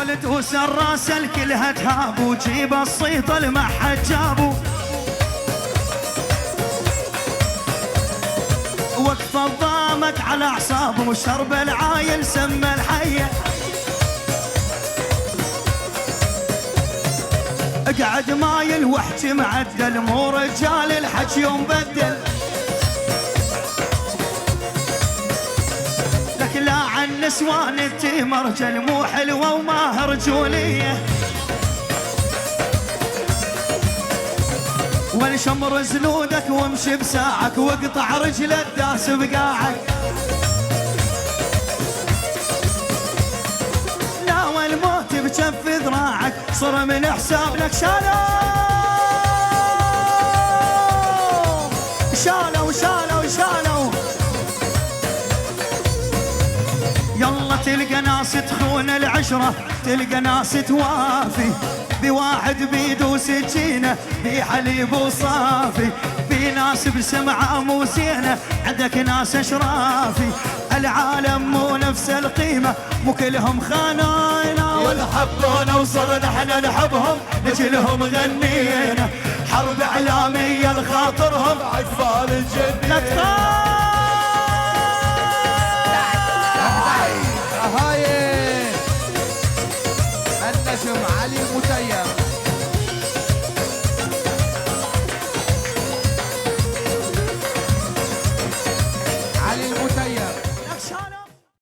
ولد وسراس الكلها تهاب وجيب الصيط المحد جابو وقف الضامت على اعصابه وشرب العايل سمى الحيه اقعد مايل واحكي معدل مو رجال الحكي يوم بدل لك لا عن نسوان انتي مرجل مو حلوه وما رجوليه والشمر زنودك وامشي بساعك واقطع رجل الداس بقاعك ناوى الموت بجف ذراعك صر من حساب لك شالوا يلا تلقى ناس تخون العشرة تلقى ناس توافي بواحد بيدو سكينة بحليب وصافي في ناس بسمعة مو زينة عندك ناس اشرافي العالم مو نفس القيمة مو كلهم خانانا والحبونا وصرنا احنا نحبهم نجلهم غنينا حرب اعلامية لخاطرهم اطفال الجنة هاي النجم علي المتيم